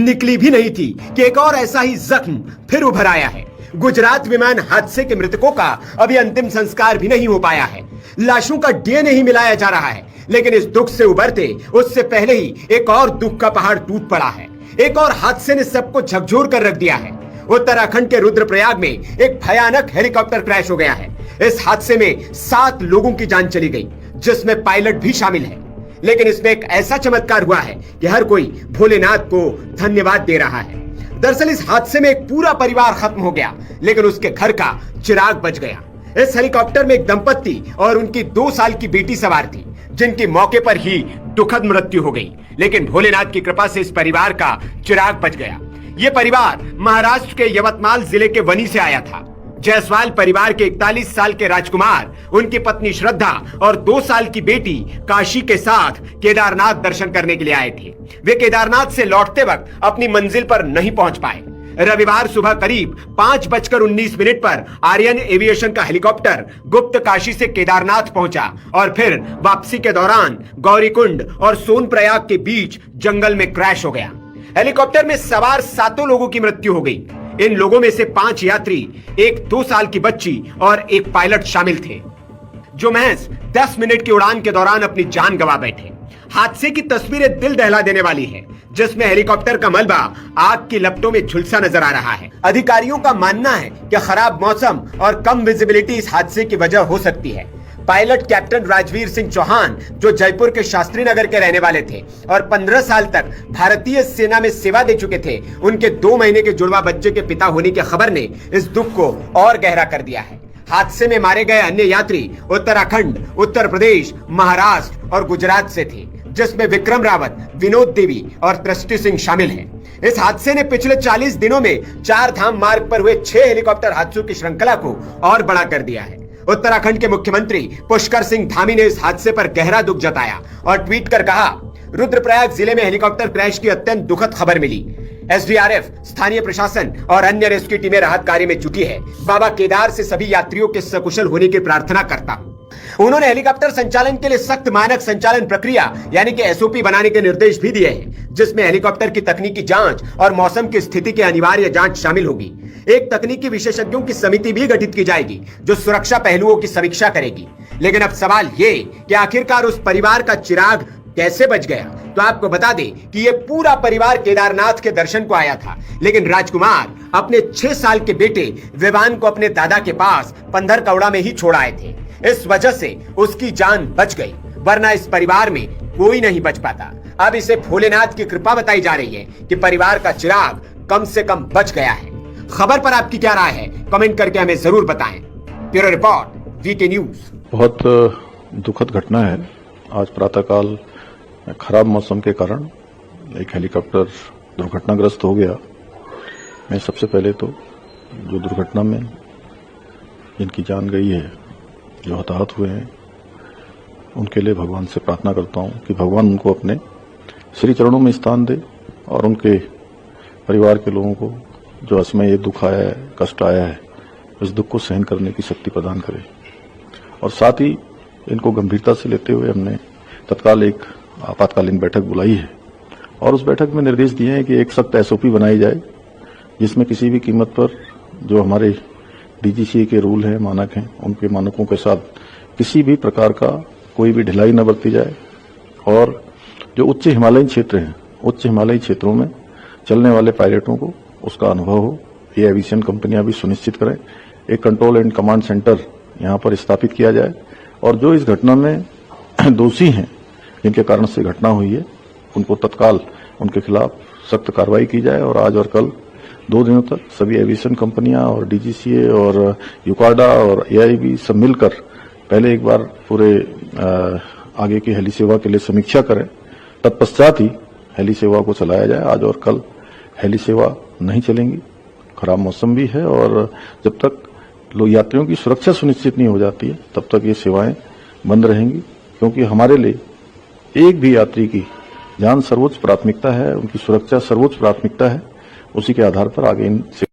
निकली भी नहीं थी कि एक और ऐसा ही जख्म फिर उभर आया है। गुजरात विमान हादसे के मृतकों का अभी अंतिम संस्कार भी नहीं हो पाया है। लाशों का डीएनए ही मिलाया जा रहा है, लेकिन इस दुख से उबरते उससे पहले ही एक और दुख का पहाड़ टूट पड़ा है। एक और हादसे ने सबको झकझोर कर रख दिया है। उत्तराखंड के रुद्रप्रयाग में एक भयानक हेलीकॉप्टर क्रैश हो गया है। इस हादसे में 7 लोगों की जान चली गई, जिसमें पायलट भी शामिल है। लेकिन इसमें एक ऐसा चमत्कार हुआ है कि हर कोई भोलेनाथ को धन्यवाद दे रहा है। दरअसल इस हादसे में एक पूरा परिवार खत्म हो गया, लेकिन उसके घर का चिराग बच गया। इस हेलीकॉप्टर में एक दंपत्ति और उनकी 2 साल की बेटी सवार थी, जिनकी मौके पर ही दुखद मृत्यु हो गई। लेकिन भोलेनाथ की कृपा से इस परिवार का चिराग बच गया। ये परिवार महाराष्ट्र के यवतमाल जिले के वनी से आया था। जायसवाल परिवार के 41 साल के राजकुमार, उनकी पत्नी श्रद्धा और 2 साल की बेटी काशी के साथ केदारनाथ दर्शन करने के लिए आए थे। वे केदारनाथ से लौटते वक्त अपनी मंजिल पर नहीं पहुंच पाए। रविवार सुबह करीब 5:19 पर आर्यन एविएशन का हेलीकॉप्टर गुप्त काशी से केदारनाथ पहुंचा और फिर वापसी के दौरान गौरीकुंड और सोनप्रयाग के बीच जंगल में क्रैश हो गया। हेलीकॉप्टर में सवार 7 लोगों की मृत्यु हो गई। इन लोगों में से 5 यात्री, एक 2 साल की बच्ची और एक पायलट शामिल थे, जो महज 10 मिनट की उड़ान के दौरान अपनी जान गंवा बैठे। हादसे की तस्वीरें दिल दहला देने वाली है, जिसमें हेलीकॉप्टर का मलबा आग की लपटों में झुलसा नजर आ रहा है। अधिकारियों का मानना है कि खराब मौसम और कम विजिबिलिटी इस हादसे की वजह हो सकती है। पायलट कैप्टन राजवीर सिंह चौहान, जो जयपुर के शास्त्री नगर के रहने वाले थे और 15 साल तक भारतीय सेना में सेवा दे चुके थे, उनके 2 महीने के जुड़वा बच्चे के पिता होने की खबर ने इस दुख को और गहरा कर दिया है। हादसे में मारे गए अन्य यात्री उत्तराखंड, उत्तर प्रदेश, महाराष्ट्र और गुजरात से थे, जिसमें विक्रम रावत, विनोद देवी और दृष्टि सिंह शामिल हैं। इस हादसे ने पिछले 40 दिनों में 4 धाम मार्ग पर हुए 6 हेलीकॉप्टर हादसों की श्रृंखला को और बड़ा कर दिया है। उत्तराखंड के मुख्यमंत्री पुष्कर सिंह धामी ने इस हादसे पर गहरा दुख जताया और ट्वीट कर कहा, रुद्रप्रयाग जिले में हेलीकॉप्टर क्रैश की अत्यंत दुखद खबर मिली। एसडीआरएफ, स्थानीय प्रशासन और अन्य रेस्क्यू टीमें राहत कार्य में जुटी है। बाबा केदार से सभी यात्रियों के सकुशल होने की प्रार्थना करता हूँ। उन्होंने हेलीकॉप्टर संचालन के लिए सख्त मानक संचालन प्रक्रिया यानी कि एसओपी बनाने के निर्देश भी दिए हैं, जिसमें हेलीकॉप्टर की तकनीकी जांच और मौसम की स्थिति की अनिवार्य जांच शामिल होगी। एक तकनीकी विशेषज्ञों की समिति भी गठित की जाएगी, जो सुरक्षा पहलुओं की समीक्षा करेगी। लेकिन अब सवाल ये कि आखिरकार उस परिवार का चिराग कैसे बच गया। तो आपको बता दें कि ये पूरा परिवार केदारनाथ के दर्शन को आया था, लेकिन राजकुमार अपने 6 साल के बेटे विवान को अपने दादा के पास पंधरकौड़ा में ही छोड़ आए थे। इस वजह से उसकी जान बच गई, वरना इस परिवार में कोई नहीं बच पाता। अब इसे भोलेनाथ की कृपा बताई जा रही है कि परिवार का चिराग कम से कम बच गया है। खबर पर आपकी क्या राय है, कमेंट करके हमें जरूर बताएं। Bureau report, VK news. बहुत दुखद घटना है। आज प्रातःकाल खराब मौसम के कारण एक हेलीकॉप्टर दुर्घटनाग्रस्त हो गया। मैं सबसे पहले तो जो दुर्घटना में जिनकी जान गई है, जो हताहत हुए हैं, उनके लिए भगवान से प्रार्थना करता हूं कि भगवान उनको अपने श्री चरणों में स्थान दे और उनके परिवार के लोगों को जो असमय ये दुख आया है, कष्ट आया है, इस दुख को सहन करने की शक्ति प्रदान करे। और साथ ही इनको गंभीरता से लेते हुए हमने तत्काल एक आपातकालीन बैठक बुलाई है और उस बैठक में निर्देश दिए हैं कि एक सख्त एसओपी बनाई जाए, जिसमें किसी भी कीमत पर जो हमारे डीजीसीए के रूल हैं, मानक हैं, उनके मानकों के साथ किसी भी प्रकार का कोई भी ढिलाई न बरती जाए। और जो उच्च हिमालयी क्षेत्र हैं, उच्च हिमालयी क्षेत्रों में चलने वाले पायलटों को उसका अनुभव हो, ये एविएशन कंपनियां भी सुनिश्चित करें। एक कंट्रोल एंड कमांड सेंटर यहाँ पर स्थापित किया जाए और जो इस घटना में दोषी हैं, जिनके कारण से घटना हुई है, उनको तत्काल उनके खिलाफ सख्त कार्रवाई की जाए। और आज और कल 2 दिनों तक सभी एविएशन कंपनियां और डीजीसीए और यूकाडा और एआईबी सब मिलकर पहले एक बार पूरे आगे की हेली सेवा के लिए समीक्षा करें, तत्पश्चात ही हेली सेवा को चलाया जाए। आज और कल हेली सेवा नहीं चलेंगी, खराब मौसम भी है और जब तक लोग यात्रियों की सुरक्षा सुनिश्चित नहीं हो जाती है, तब तक ये सेवाएं बंद रहेंगी। क्योंकि हमारे लिए एक भी यात्री की जान सर्वोच्च प्राथमिकता है, उनकी सुरक्षा सर्वोच्च प्राथमिकता है। उसी के आधार पर आगे इन सेवा